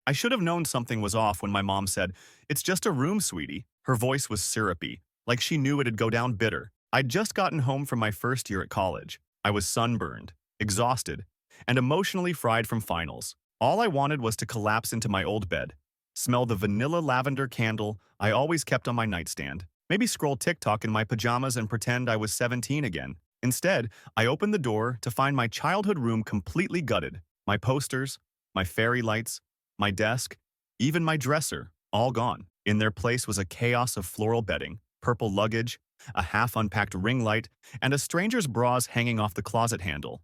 I should have known something was off when my mom said, "It's just a room, sweetie." Her voice was syrupy, like she knew it'd go down bitter. I'd just gotten home from my first year at college. I was sunburned, exhausted, and emotionally fried from finals. All I wanted was to collapse into my old bed, smell the vanilla lavender candle I always kept on my nightstand, maybe scroll TikTok in my pajamas and pretend I was 17 again. Instead, I opened the door to find my childhood room completely gutted. My posters, my fairy lights, my desk, even my dresser, all gone. In their place was a chaos of floral bedding, purple luggage, a half-unpacked ring light, and a stranger's bras hanging off the closet handle.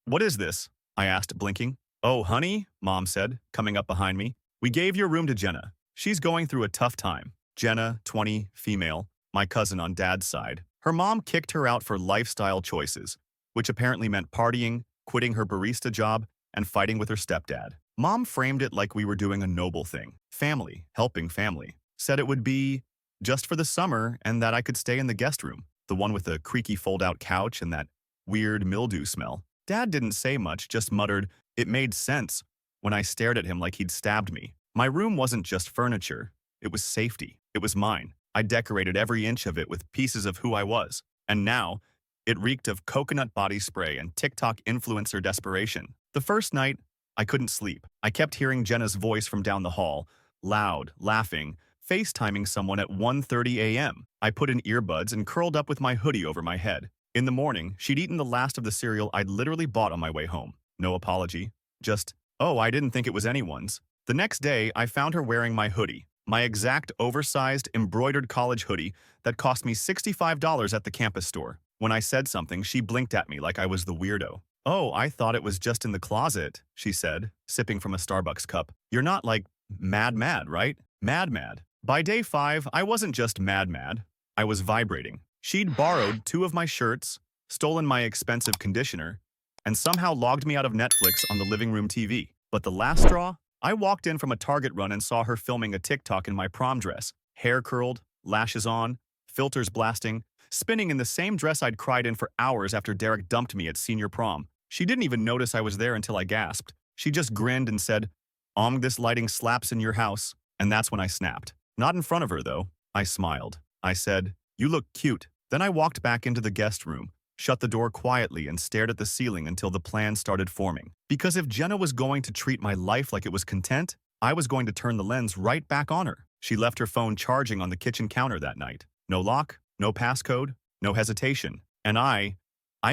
What is this? I asked, blinking. Oh, honey, Mom said, coming up behind me. We gave your room to Jenna. She's going through a tough time. Jenna, 20, female, my cousin on Dad's side. Her mom kicked her out for lifestyle choices, which apparently meant partying, quitting her barista job, and fighting with her stepdad. Mom framed it like we were doing a noble thing. Family, helping family. Said it would be just for the summer and that I could stay in the guest room, the one with the creaky fold-out couch and that weird mildew smell. Dad didn't say much, just muttered, "It made sense," when I stared at him like he'd stabbed me. My room wasn't just furniture. It was safety. It was mine. I decorated every inch of it with pieces of who I was. And now, it reeked of coconut body spray and TikTok influencer desperation. The first night, I couldn't sleep. I kept hearing Jenna's voice from down the hall, loud, laughing, FaceTiming someone at 1:30 a.m. I put in earbuds and curled up with my hoodie over my head. In the morning, she'd eaten the last of the cereal I'd literally bought on my way home. No apology. Just, oh, I didn't think it was anyone's. The next day, I found her wearing my hoodie, my exact oversized, embroidered college hoodie that cost me $65 at the campus store. When I said something, she blinked at me like I was the weirdo. Oh, I thought it was just in the closet, she said, sipping from a Starbucks cup. You're not like mad, right? Mad. By day 5, I wasn't just mad. I was vibrating. She'd borrowed 2 of my shirts, stolen my expensive conditioner, and somehow logged me out of Netflix on the living room TV. But the last straw? I walked in from a Target run and saw her filming a TikTok in my prom dress, hair curled, lashes on, filters blasting, spinning in the same dress I'd cried in for hours after Derek dumped me at senior prom. She didn't even notice I was there until I gasped. She just grinned and said, this lighting slaps in your house." And that's when I snapped. Not in front of her, though. I smiled. I said, "You look cute." Then I walked back into the guest room, shut the door quietly, and stared at the ceiling until the plan started forming. Because if Jenna was going to treat my life like it was content, I was going to turn the lens right back on her. She left her phone charging on the kitchen counter that night. No lock, no passcode, no hesitation. And I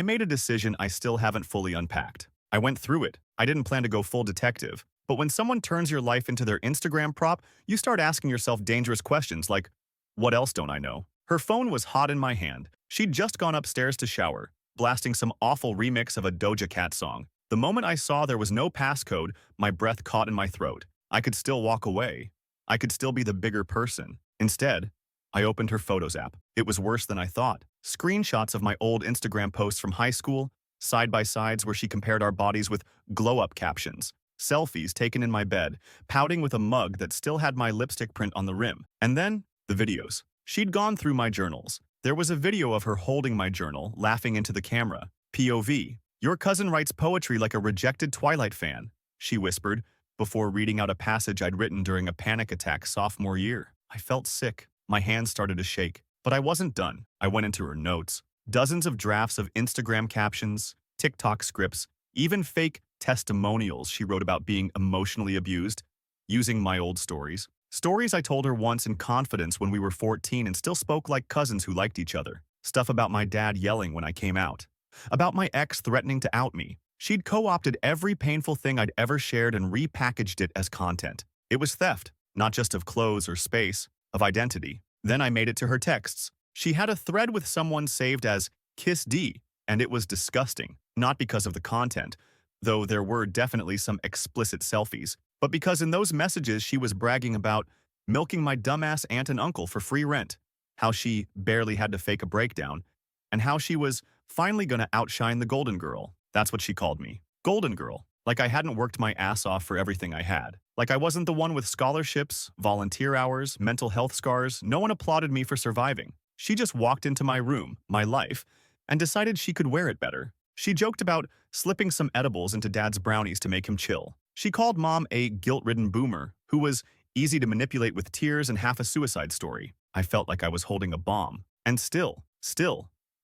made a decision I still haven't fully unpacked. I went through it. I didn't plan to go full detective. But when someone turns your life into their Instagram prop, you start asking yourself dangerous questions like, what else don't I know? Her phone was hot in my hand. She'd just gone upstairs to shower, blasting some awful remix of a Doja Cat song. The moment I saw there was no passcode, my breath caught in my throat. I could still walk away. I could still be the bigger person. Instead, I opened her Photos app. It was worse than I thought. Screenshots of my old Instagram posts from high school, side-by-sides where she compared our bodies with glow-up captions. Selfies taken in my bed, pouting with a mug that still had my lipstick print on the rim. And then, the videos. She'd gone through my journals. There was a video of her holding my journal, laughing into the camera. POV. "Your cousin writes poetry like a rejected Twilight fan," she whispered, before reading out a passage I'd written during a panic attack sophomore year. I felt sick. My hands started to shake. But I wasn't done. I went into her notes. Dozens of drafts of Instagram captions, TikTok scripts, even fake testimonials she wrote about being emotionally abused, using my old stories. Stories I told her once in confidence when we were 14 and still spoke like cousins who liked each other. Stuff about my dad yelling when I came out. About my ex threatening to out me. She'd co-opted every painful thing I'd ever shared and repackaged it as content. It was theft, not just of clothes or space, of identity. Then I made it to her texts. She had a thread with someone saved as Kiss D, and it was disgusting. Not because of the content, though there were definitely some explicit selfies, but because in those messages she was bragging about milking my dumbass aunt and uncle for free rent, how she barely had to fake a breakdown, and how she was finally gonna outshine the Golden Girl. That's what she called me. Golden Girl. Like I hadn't worked my ass off for everything I had. Like I wasn't the one with scholarships, volunteer hours, mental health scars. No one applauded me for surviving. She just walked into my room, my life, and decided she could wear it better. She joked about slipping some edibles into Dad's brownies to make him chill. She called mom a guilt-ridden boomer who was easy to manipulate with tears and half a suicide story. I felt like I was holding a bomb. And still,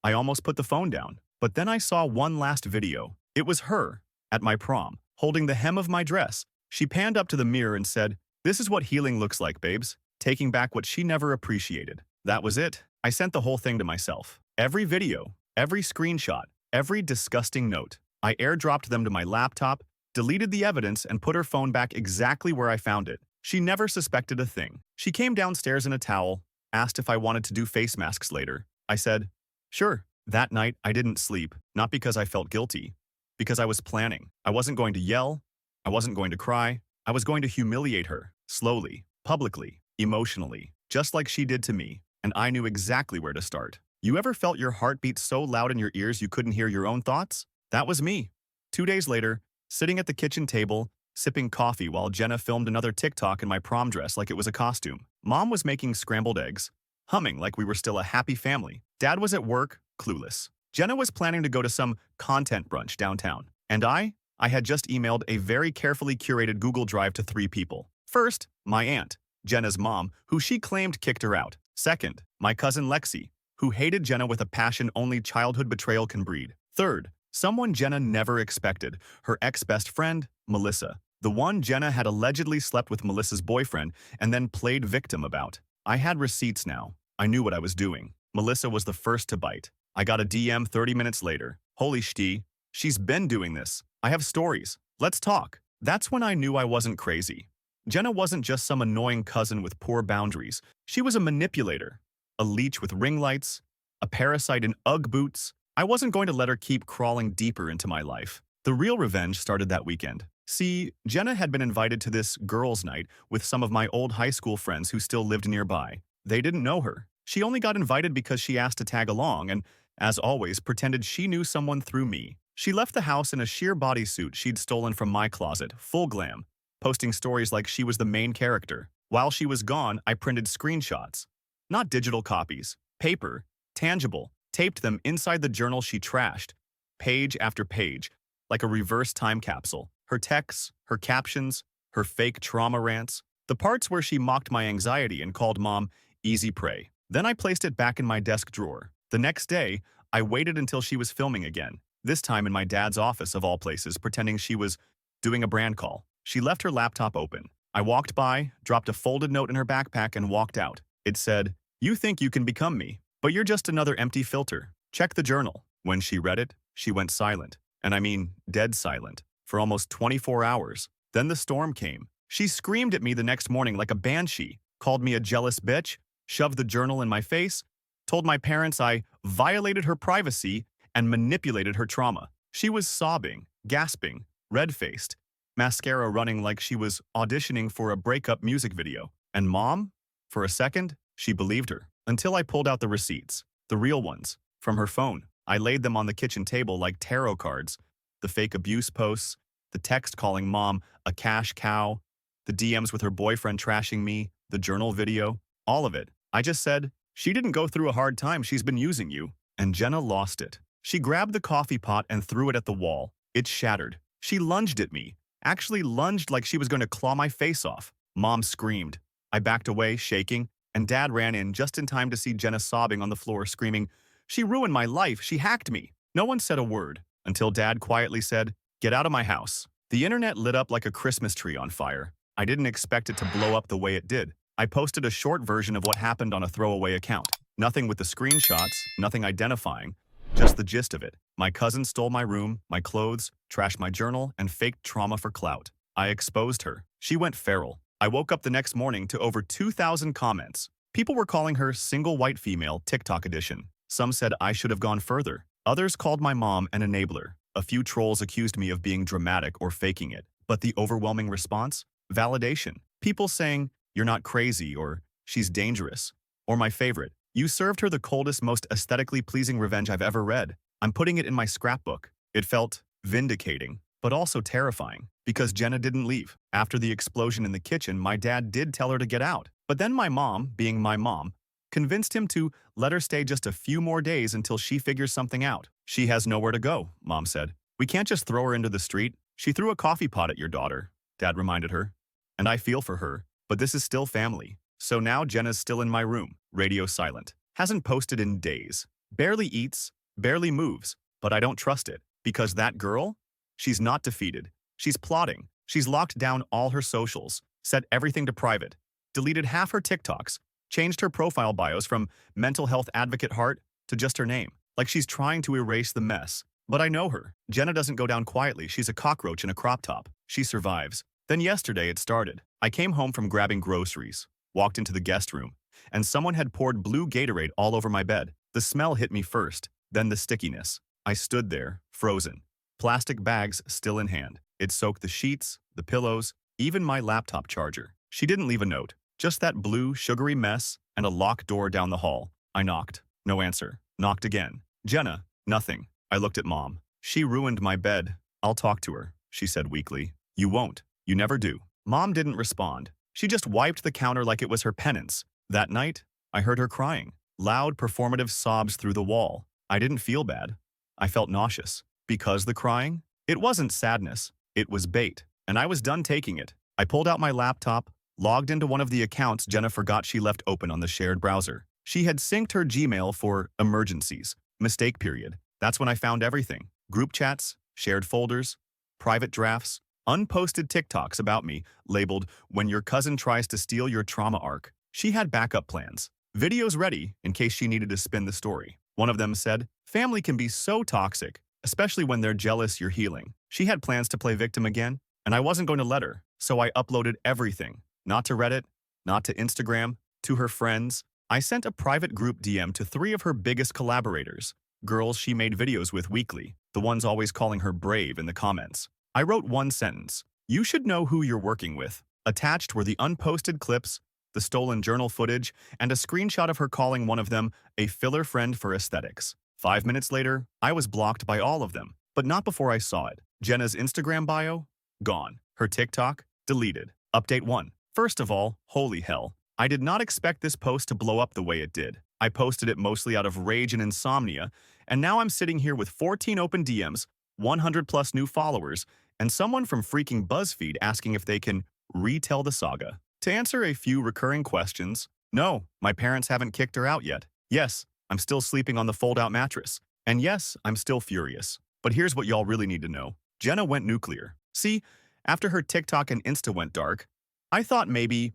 I almost put the phone down. But then I saw one last video. It was her, at my prom, holding the hem of my dress. She panned up to the mirror and said, "This is what healing looks like, babes," taking back what she never appreciated. That was it. I sent the whole thing to myself. Every video, every screenshot, every disgusting note. I airdropped them to my laptop, deleted the evidence, and put her phone back exactly where I found it. She never suspected a thing. She came downstairs in a towel, asked if I wanted to do face masks later. I said, "Sure." That night, I didn't sleep, not because I felt guilty, because I was planning. I wasn't going to yell. I wasn't going to cry. I was going to humiliate her, slowly, publicly, emotionally, just like she did to me, and I knew exactly where to start. You ever felt your heart beat so loud in your ears you couldn't hear your own thoughts? That was me. 2 days later, sitting at the kitchen table, sipping coffee while Jenna filmed another TikTok in my prom dress like it was a costume. Mom was making scrambled eggs, humming like we were still a happy family. Dad was at work, clueless. Jenna was planning to go to some content brunch downtown. And I had just emailed a very carefully curated Google Drive to 3 people. First, my aunt, Jenna's mom, who she claimed kicked her out. Second, my cousin Lexi, who hated Jenna with a passion only childhood betrayal can breed. Third, someone Jenna never expected, her ex-best friend, Melissa. The one Jenna had allegedly slept with Melissa's boyfriend and then played victim about. I had receipts now. I knew what I was doing. Melissa was the first to bite. I got a DM 30 minutes later. "Holy shit, she's been doing this. I have stories. Let's talk." That's when I knew I wasn't crazy. Jenna wasn't just some annoying cousin with poor boundaries. She was a manipulator, a leech with ring lights, a parasite in Ugg boots. I wasn't going to let her keep crawling deeper into my life. The real revenge started that weekend. See, Jenna had been invited to this girls' night with some of my old high school friends who still lived nearby. They didn't know her. She only got invited because she asked to tag along and, as always, pretended she knew someone through me. She left the house in a sheer bodysuit she'd stolen from my closet, full glam, posting stories like she was the main character. While she was gone, I printed screenshots. Not digital copies, paper, tangible, taped them inside the journal she trashed, page after page, like a reverse time capsule. Her texts, her captions, her fake trauma rants, the parts where she mocked my anxiety and called mom easy prey. Then I placed it back in my desk drawer. The next day, I waited until she was filming again, this time in my dad's office of all places, pretending she was doing a brand call. She left her laptop open. I walked by, dropped a folded note in her backpack, and walked out. It said, "You think you can become me, but you're just another empty filter. Check the journal." When she read it, she went silent. And I mean dead silent, for almost 24 hours. Then the storm came. She screamed at me the next morning like a banshee, called me a jealous bitch, shoved the journal in my face, told my parents I violated her privacy and manipulated her trauma. She was sobbing, gasping, red-faced, mascara running like she was auditioning for a breakup music video. And mom? For a second, she believed her. Until I pulled out the receipts, the real ones, from her phone. I laid them on the kitchen table like tarot cards. The fake abuse posts, the text calling mom a cash cow, the DMs with her boyfriend trashing me, the journal video, all of it. I just said, "She didn't go through a hard time, she's been using you." And Jenna lost it. She grabbed the coffee pot and threw it at the wall. It shattered. She lunged at me, actually lunged like she was going to claw my face off. Mom screamed. I backed away, shaking, and Dad ran in just in time to see Jenna sobbing on the floor, screaming, "She ruined my life, she hacked me." No one said a word, until Dad quietly said, "Get out of my house." The internet lit up like a Christmas tree on fire. I didn't expect it to blow up the way it did. I posted a short version of what happened on a throwaway account. Nothing with the screenshots, nothing identifying, just the gist of it. My cousin stole my room, my clothes, trashed my journal, and faked trauma for clout. I exposed her. She went feral. I woke up the next morning to over 2,000 comments. People were calling her single white female TikTok edition. Some said I should have gone further. Others called my mom an enabler. A few trolls accused me of being dramatic or faking it. But the overwhelming response? Validation. People saying, "You're not crazy," or "She's dangerous." Or my favorite, "You served her the coldest, most aesthetically pleasing revenge I've ever read. I'm putting it in my scrapbook." It felt vindicating, but also terrifying, because Jenna didn't leave. After the explosion in the kitchen, my dad did tell her to get out. But then my mom, being my mom, convinced him to let her stay just a few more days until she figures something out. "She has nowhere to go," Mom said. "We can't just throw her into the street. She threw a coffee pot at your daughter." Dad reminded her. And I feel for her, but this is still family. So now Jenna's still in my room, radio silent. Hasn't posted in days. Barely eats, barely moves, but I don't trust it. Because that girl? She's not defeated. She's plotting. She's locked down all her socials, set everything to private, deleted half her TikToks, changed her profile bios from mental health advocate heart to just her name, like she's trying to erase the mess. But I know her. Jenna doesn't go down quietly. She's a cockroach in a crop top. She survives. Then yesterday it started. I came home from grabbing groceries, walked into the guest room, and someone had poured blue Gatorade all over my bed. The smell hit me first, then the stickiness. I stood there, frozen. Plastic bags still in hand. It soaked the sheets, the pillows, even my laptop charger. She didn't leave a note. Just that blue, sugary mess and a locked door down the hall. I knocked. No answer. Knocked again. Jenna. Nothing. I looked at Mom. She ruined my bed. I'll talk to her, she said weakly. You won't. You never do. Mom didn't respond. She just wiped the counter like it was her penance. That night, I heard her crying. Loud, performative sobs through the wall. I didn't feel bad. I felt nauseous. Because the crying? It wasn't sadness. It was bait. And I was done taking it. I pulled out my laptop, logged into one of the accounts Jenna forgot she left open on the shared browser. She had synced her Gmail for emergencies. Mistake period. That's when I found everything. Group chats, shared folders, private drafts, unposted TikToks about me, labeled, "When your cousin tries to steal your trauma arc." She had backup plans. Videos ready in case she needed to spin the story. One of them said, "Family can be so toxic, especially when they're jealous you're healing." She had plans to play victim again, and I wasn't going to let her, so I uploaded everything. Not to Reddit, not to Instagram, to her friends. I sent a private group DM to 3 of her biggest collaborators, girls she made videos with weekly, the ones always calling her brave in the comments. I wrote one sentence. You should know who you're working with. Attached were the unposted clips, the stolen journal footage, and a screenshot of her calling one of them a filler friend for aesthetics. 5 minutes later, I was blocked by all of them, but not before I saw it. Jenna's Instagram bio? Gone. Her TikTok? Deleted. Update 1. First of all, holy hell. I did not expect this post to blow up the way it did. I posted it mostly out of rage and insomnia, and now I'm sitting here with 14 open DMs, 100 plus new followers, and someone from freaking BuzzFeed asking if they can retell the saga. To answer a few recurring questions, no, my parents haven't kicked her out yet. Yes, I'm still sleeping on the fold-out mattress. And yes, I'm still furious. But here's what y'all really need to know. Jenna went nuclear. See, after her TikTok and Insta went dark, I thought maybe,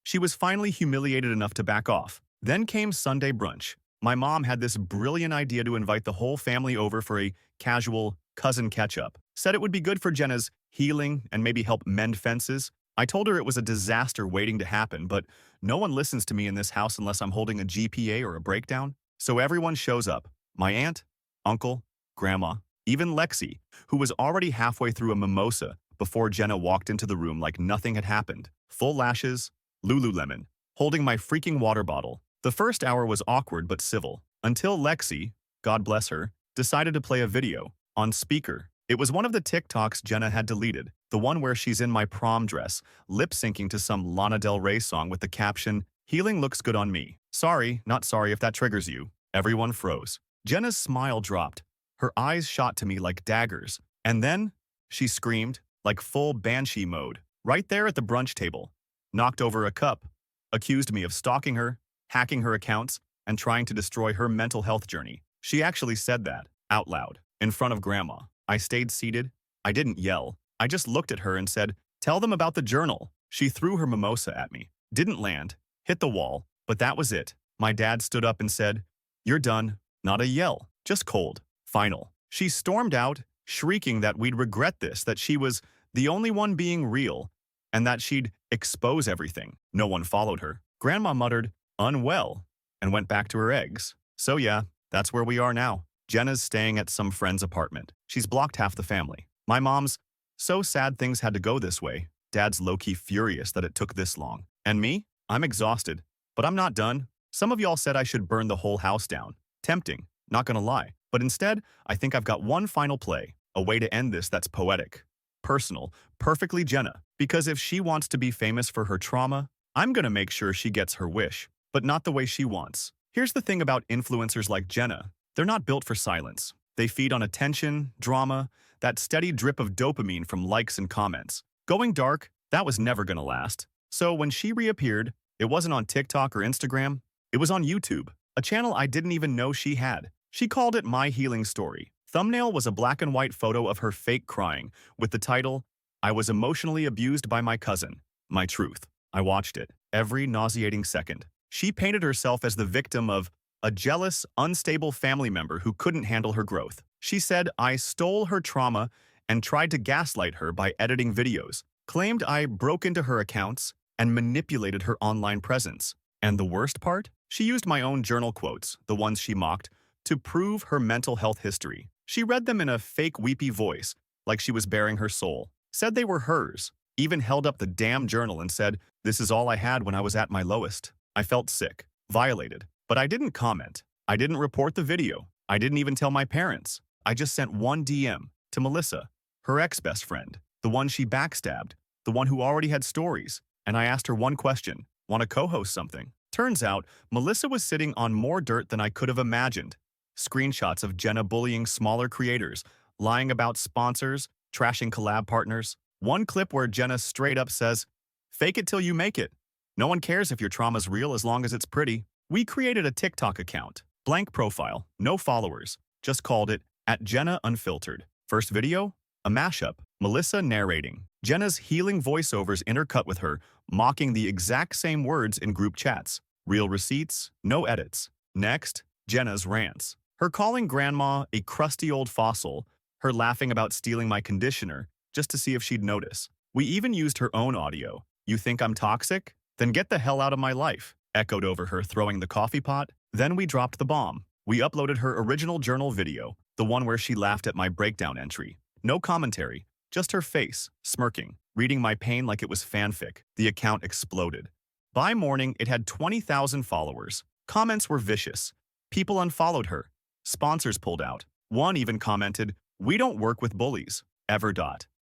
she was finally humiliated enough to back off. Then came Sunday brunch. My mom had this brilliant idea to invite the whole family over for a casual cousin catch-up. Said it would be good for Jenna's healing and maybe help mend fences. I told her it was a disaster waiting to happen, but no one listens to me in this house unless I'm holding a GPA or a breakdown. So everyone shows up. My aunt, uncle, grandma, even Lexi, who was already halfway through a mimosa before Jenna walked into the room like nothing had happened. Full lashes, Lululemon, holding my freaking water bottle. The first hour was awkward but civil, until Lexi, God bless her, decided to play a video on speaker. It was one of the TikToks Jenna had deleted, the one where she's in my prom dress, lip-syncing to some Lana Del Rey song with the caption, "Healing looks good on me. Sorry, not sorry if that triggers you." Everyone froze. Jenna's smile dropped. Her eyes shot to me like daggers. And then, she screamed, like full banshee mode, right there at the brunch table. Knocked over a cup, accused me of stalking her, hacking her accounts, and trying to destroy her mental health journey. She actually said that, out loud, in front of Grandma. I stayed seated. I didn't yell. I just looked at her and said, "Tell them about the journal." She threw her mimosa at me. Didn't land, hit the wall, but that was it. My dad stood up and said, "You're done." Not a yell, just cold. Final. She stormed out, shrieking that we'd regret this, that she was the only one being real, and that she'd expose everything. No one followed her. Grandma muttered, "Unwell," and went back to her eggs. So yeah, that's where we are now. Jenna's staying at some friend's apartment. She's blocked half the family. My mom's so sad things had to go this way. Dad's low-key furious that it took this long. And me? I'm exhausted. But I'm not done. Some of y'all said I should burn the whole house down. Tempting, not gonna lie. But instead, I think I've got one final play. A way to end this that's poetic, personal, perfectly Jenna. Because if she wants to be famous for her trauma, I'm gonna make sure she gets her wish. But not the way she wants. Here's the thing about influencers like Jenna. They're not built for silence. They feed on attention, drama, that steady drip of dopamine from likes and comments. Going dark, that was never gonna last. So when she reappeared, it wasn't on TikTok or Instagram, it was on YouTube, a channel I didn't even know she had. She called it My Healing Story. Thumbnail was a black and white photo of her fake crying, with the title, I was emotionally abused by my cousin. My truth. I watched it, every nauseating second. She painted herself as the victim of a jealous, unstable family member who couldn't handle her growth. She said I stole her trauma and tried to gaslight her by editing videos, claimed I broke into her accounts and manipulated her online presence. And the worst part? She used my own journal quotes, the ones she mocked, to prove her mental health history. She read them in a fake weepy voice, like she was bearing her soul, said they were hers, even held up the damn journal and said, this is all I had when I was at my lowest. I felt sick, violated, but I didn't comment. I didn't report the video. I didn't even tell my parents. I just sent one DM to Melissa, her ex-best friend, the one she backstabbed, the one who already had stories, and I asked her one question, want to co-host something? Turns out, Melissa was sitting on more dirt than I could have imagined. Screenshots of Jenna bullying smaller creators, lying about sponsors, trashing collab partners. One clip where Jenna straight up says, fake it till you make it. No one cares if your trauma's real as long as it's pretty. We created a TikTok account, blank profile, no followers, just called it @JennaUnfiltered. First video? A mashup, Melissa narrating. Jenna's healing voiceovers intercut with her, mocking the exact same words in group chats. Real receipts, no edits. Next, Jenna's rants. Her calling grandma a crusty old fossil, her laughing about stealing my conditioner, just to see if she'd notice. We even used her own audio. You think I'm toxic? Then get the hell out of my life, echoed over her throwing the coffee pot. Then we dropped the bomb. We uploaded her original journal video, the one where she laughed at my breakdown entry. No commentary, just her face, smirking, reading my pain like it was fanfic. The account exploded. By morning, it had 20,000 followers. Comments were vicious. People unfollowed her. Sponsors pulled out. One even commented, we don't work with bullies. Ever.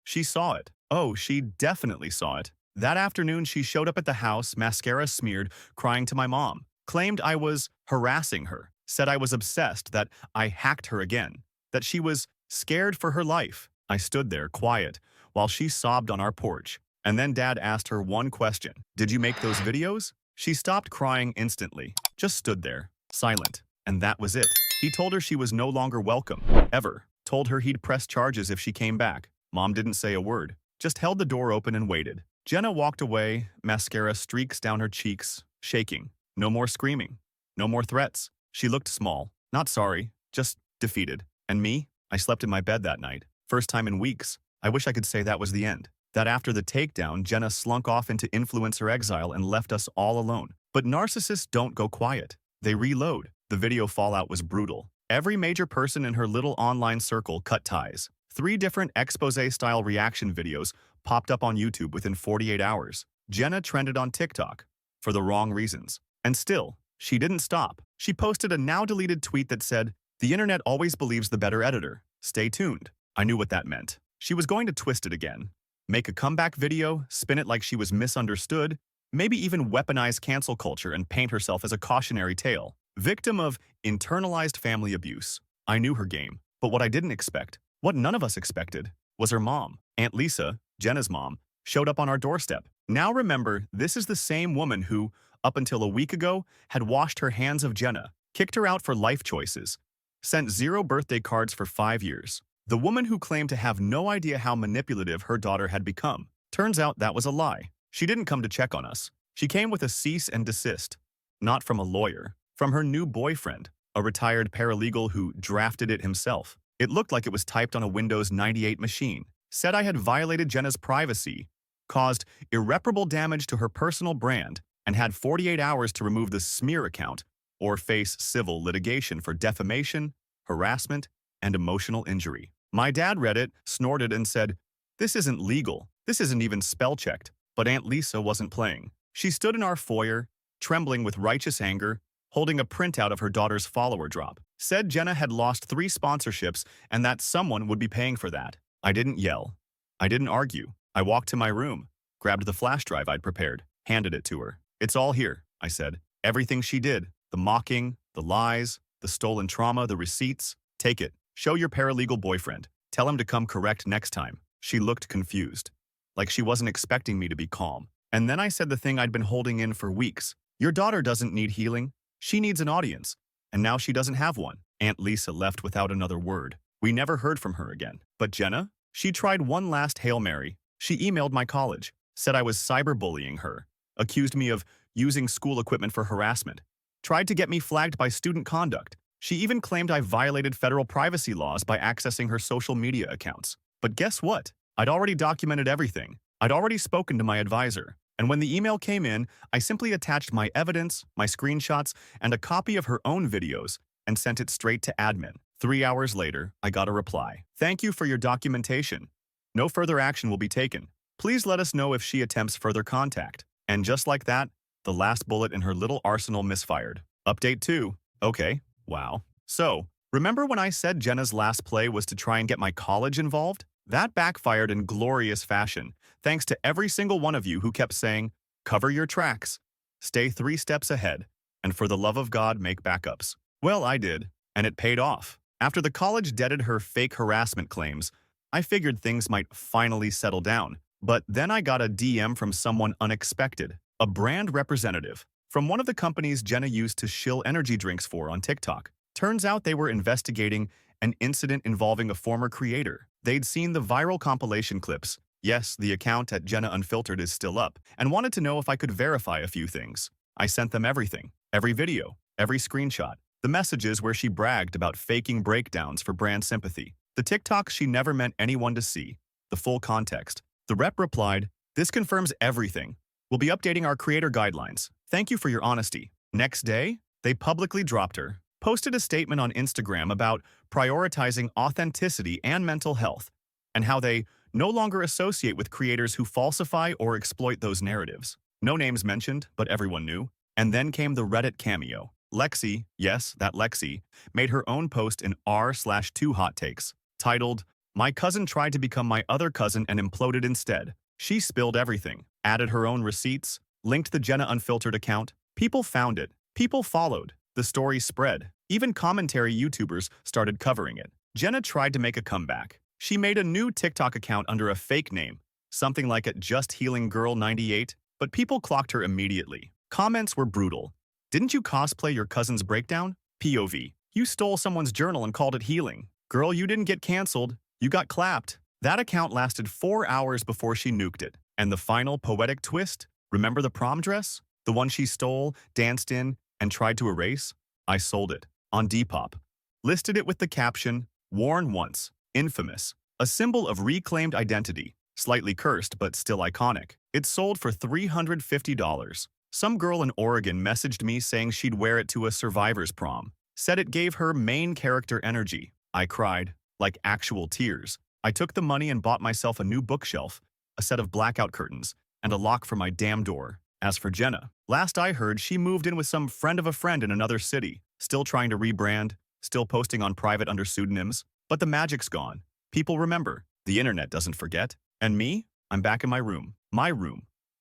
She saw it. Oh, she definitely saw it. That afternoon, she showed up at the house, mascara smeared, crying to my mom. Claimed I was harassing her. Said I was obsessed, that I hacked her again. That she was scared for her life. I stood there, quiet, while she sobbed on our porch. And then Dad asked her one question. Did you make those videos? She stopped crying instantly. Just stood there, silent. And that was it. He told her she was no longer welcome, ever. Told her he'd press charges if she came back. Mom didn't say a word. Just held the door open and waited. Jenna walked away, mascara streaks down her cheeks, shaking. No more screaming. No more threats. She looked small. Not sorry, just defeated. And me? I slept in my bed that night. First time in weeks. I wish I could say that was the end. That after the takedown, Jenna slunk off into influencer exile and left us all alone. But narcissists don't go quiet. They reload. The video fallout was brutal. Every major person in her little online circle cut ties. 3 different expose-style reaction videos popped up on YouTube within 48 hours. Jenna trended on TikTok for the wrong reasons. And still, she didn't stop. She posted a now-deleted tweet that said, the internet always believes the better editor. Stay tuned. I knew what that meant. She was going to twist it again. Make a comeback video, spin it like she was misunderstood, maybe even weaponize cancel culture and paint herself as a cautionary tale. Victim of internalized family abuse. I knew her game, but what I didn't expect, what none of us expected, was her mom. Aunt Lisa, Jenna's mom, showed up on our doorstep. Now remember, this is the same woman who, up until a week ago, had washed her hands of Jenna, kicked her out for life choices, sent 0 birthday cards for 5 years. The woman who claimed to have no idea how manipulative her daughter had become. Turns out that was a lie. She didn't come to check on us. She came with a cease and desist. Not from a lawyer. From her new boyfriend, a retired paralegal who drafted it himself. It looked like it was typed on a Windows 98 machine. Said I had violated Jenna's privacy, caused irreparable damage to her personal brand, and had 48 hours to remove the smear account or face civil litigation for defamation, harassment, and emotional injury. My dad read it, snorted, and said, this isn't legal. This isn't even spell-checked. But Aunt Lisa wasn't playing. She stood in our foyer, trembling with righteous anger, holding a printout of her daughter's follower drop. Said Jenna had lost 3 sponsorships and that someone would be paying for that. I didn't yell. I didn't argue. I walked to my room, grabbed the flash drive I'd prepared, handed it to her. It's all here, I said. Everything she did. The mocking, the lies, the stolen trauma, the receipts. Take it. Show your paralegal boyfriend. Tell him to come correct next time. She looked confused. like she wasn't expecting me to be calm. And then I said the thing I'd been holding in for weeks. Your daughter doesn't need healing. She needs an audience. And now she doesn't have one. Aunt Lisa left without another word. We never heard from her again. But Jenna? She tried one last Hail Mary. She emailed my college, said I was cyberbullying her, accused me of using school equipment for harassment, tried to get me flagged by student conduct. She even claimed I violated federal privacy laws by accessing her social media accounts. But guess what? I'd already documented everything. I'd already spoken to my advisor. And when the email came in, I simply attached my evidence, my screenshots, and a copy of her own videos and sent it straight to admin. 3 hours later, I got a reply. Thank you for your documentation. No further action will be taken. Please let us know if she attempts further contact. And just like that, the last bullet in her little arsenal misfired. Update 2. Okay. Wow. So, remember when I said Jenna's last play was to try and get my college involved? That backfired in glorious fashion, thanks to every single one of you who kept saying, cover your tracks, stay 3 steps ahead, and for the love of God, make backups. Well, I did, and it paid off. After the college deaded her fake harassment claims, I figured things might finally settle down. But then I got a DM from someone unexpected, a brand representative, from one of the companies Jenna used to shill energy drinks for on TikTok. Turns out they were investigating an incident involving a former creator. They'd seen the viral compilation clips. Yes, the account at Jenna Unfiltered is still up, and wanted to know if I could verify a few things. I sent them everything, every video, every screenshot, the messages where she bragged about faking breakdowns for brand sympathy, the TikToks she never meant anyone to see, the full context. The rep replied, "This confirms everything. We'll be updating our creator guidelines. Thank you for your honesty." Next day, they publicly dropped her, posted a statement on Instagram about prioritizing authenticity and mental health, and how they no longer associate with creators who falsify or exploit those narratives. No names mentioned, but everyone knew. And then came the Reddit cameo. Lexi, yes, that Lexi, made her own post in r/2 hot takes, titled, "My cousin tried to become my other cousin and imploded instead." She spilled everything, added her own receipts, linked the Jenna Unfiltered account. People found it. People followed. The story spread. Even commentary YouTubers started covering it. Jenna tried to make a comeback. She made a new TikTok account under a fake name, something like at Just Healing Girl 98, but people clocked her immediately. Comments were brutal. "Didn't you cosplay your cousin's breakdown? POV. You stole someone's journal and called it healing. Girl, you didn't get canceled. You got clapped." That account lasted 4 hours before she nuked it. And the final poetic twist? Remember the prom dress? The one she stole, danced in, and tried to erase? I sold it. On Depop. Listed it with the caption, "Worn once. Infamous." A symbol of reclaimed identity. Slightly cursed, but still iconic. It sold for $350. Some girl in Oregon messaged me saying she'd wear it to a survivor's prom. Said it gave her main character energy. I cried. Like actual tears. I took the money and bought myself a new bookshelf, a set of blackout curtains, and a lock for my damn door. As for Jenna, last I heard she moved in with some friend of a friend in another city, still trying to rebrand, still posting on private under pseudonyms. But the magic's gone. People remember. The internet doesn't forget. And me? I'm back in my room,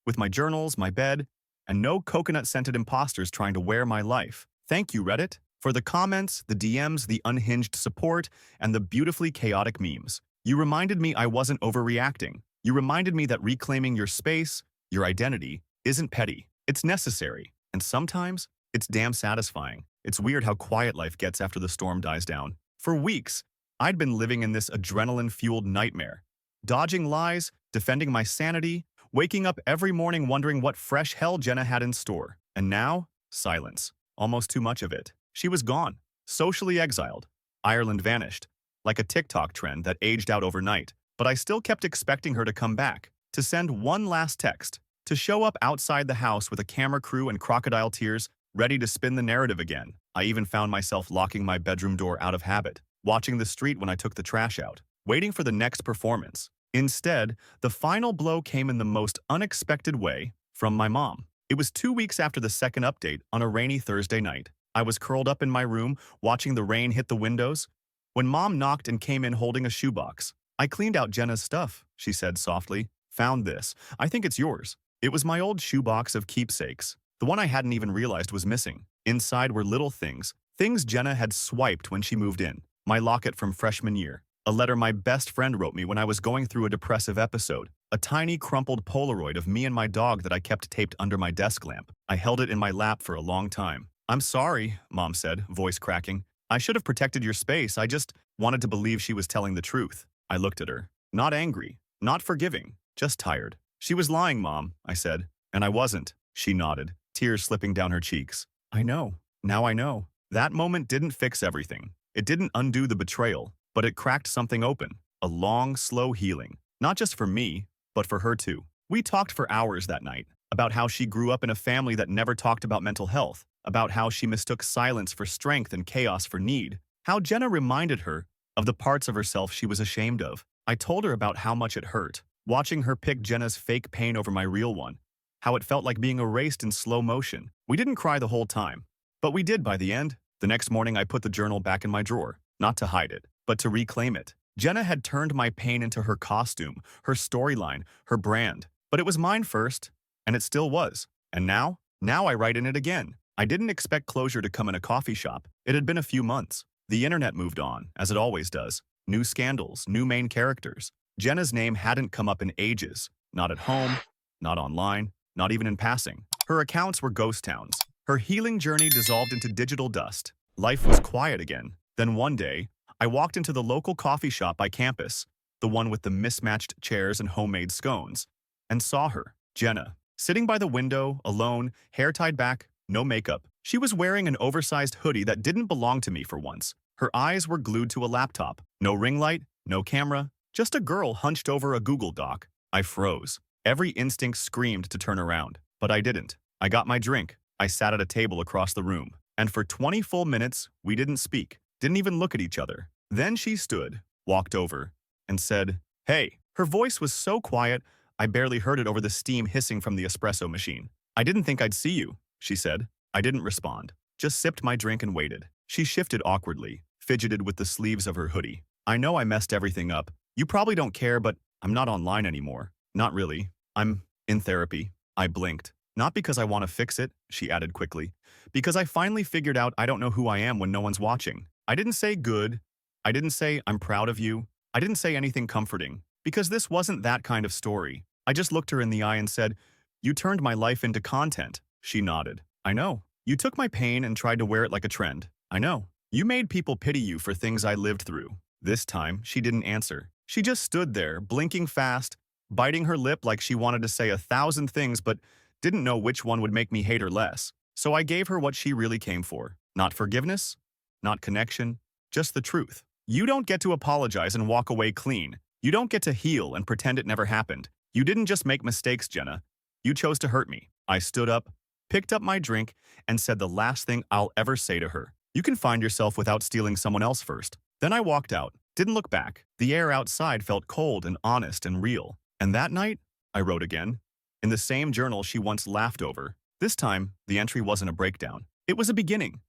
with my journals, my bed, and no coconut-scented imposters trying to wear my life. Thank you, Reddit, for the comments, the DMs, the unhinged support, and the beautifully chaotic memes. You reminded me I wasn't overreacting. You reminded me that reclaiming your space, your identity, isn't petty. It's necessary. And sometimes, it's damn satisfying. It's weird how quiet life gets after the storm dies down. For weeks, I'd been living in this adrenaline-fueled nightmare. Dodging lies, defending my sanity, waking up every morning wondering what fresh hell Jenna had in store. And now, silence. Almost too much of it. She was gone. Socially exiled. Ireland vanished. Like a TikTok trend that aged out overnight. But I still kept expecting her to come back, to send one last text, to show up outside the house with a camera crew and crocodile tears, ready to spin the narrative again. I even found myself locking my bedroom door out of habit, watching the street when I took the trash out, waiting for the next performance. Instead, the final blow came in the most unexpected way, from my mom. It was 2 weeks after the second update on a rainy Thursday night. I was curled up in my room, watching the rain hit the windows, when Mom knocked and came in holding a shoebox. "I cleaned out Jenna's stuff," she said softly. "Found this. I think it's yours." It was my old shoebox of keepsakes, the one I hadn't even realized was missing. Inside were little things, things Jenna had swiped when she moved in. My locket from freshman year, A letter my best friend wrote me when I was going through a depressive episode. A tiny crumpled Polaroid of me and my dog that I kept taped under my desk lamp. I held it in my lap for a long time. "I'm sorry," Mom said, voice cracking. "I should have protected your space. I just wanted to believe she was telling the truth." I looked at her. Not angry, not forgiving, just tired. "She was lying, Mom," I said. "And I wasn't." She nodded, tears slipping down her cheeks. "I know. Now I know." That moment didn't fix everything. It didn't undo the betrayal, but it cracked something open. A long, slow healing. Not just for me, but for her too. We talked for hours that night about how she grew up in a family that never talked about mental health, about how she mistook silence for strength and chaos for need, how Jenna reminded her of the parts of herself she was ashamed of. I told her about how much it hurt, watching her pick Jenna's fake pain over my real one, how it felt like being erased in slow motion. We didn't cry the whole time, but we did by the end. The next morning I put the journal back in my drawer, not to hide it, but to reclaim it. Jenna had turned my pain into her costume, her storyline, her brand. But it was mine first, and it still was. And now? Now I write in it again. I didn't expect closure to come in a coffee shop. It had been a few months. The internet moved on, as it always does. New scandals, new main characters. Jenna's name hadn't come up in ages. Not at home, not online, not even in passing. Her accounts were ghost towns. Her healing journey dissolved into digital dust. Life was quiet again. Then one day, I walked into the local coffee shop by campus, the one with the mismatched chairs and homemade scones, and saw her, Jenna, sitting by the window, alone, hair tied back, no makeup. She was wearing an oversized hoodie that didn't belong to me for once. Her eyes were glued to a laptop. No ring light, no camera, just a girl hunched over a Google Doc. I froze. Every instinct screamed to turn around, but I didn't. I got my drink. I sat at a table across the room, and for 20 full minutes, we didn't speak, didn't even look at each other. Then she stood, walked over, and said, "Hey." Her voice was so quiet, I barely heard it over the steam hissing from the espresso machine. "I didn't think I'd see you," she said. I didn't respond, just sipped my drink and waited. She shifted awkwardly, fidgeted with the sleeves of her hoodie. "I know I messed everything up. You probably don't care, but I'm not online anymore." "Not really. I'm in therapy." I blinked. "Not because I want to fix it," she added quickly. "Because I finally figured out I don't know who I am when no one's watching." I didn't say good. I didn't say I'm proud of you. I didn't say anything comforting, because this wasn't that kind of story. I just looked her in the eye and said, "You turned my life into content." She nodded. "I know. You took my pain and tried to wear it like a trend. I know. You made people pity you for things I lived through." This time, she didn't answer. She just stood there, blinking fast, biting her lip like she wanted to say 1,000 things but didn't know which one would make me hate her less. So I gave her what she really came for. Not forgiveness, not connection, just the truth. You don't get to apologize and walk away clean. You don't get to heal and pretend it never happened. You didn't just make mistakes, Jenna. You chose to hurt me. I stood up, picked up my drink, and said the last thing I'll ever say to her. "You can find yourself without stealing someone else first." Then I walked out, didn't look back. The air outside felt cold and honest and real. And that night, I wrote again. In the same journal she once laughed over. This time, the entry wasn't a breakdown. It was a beginning.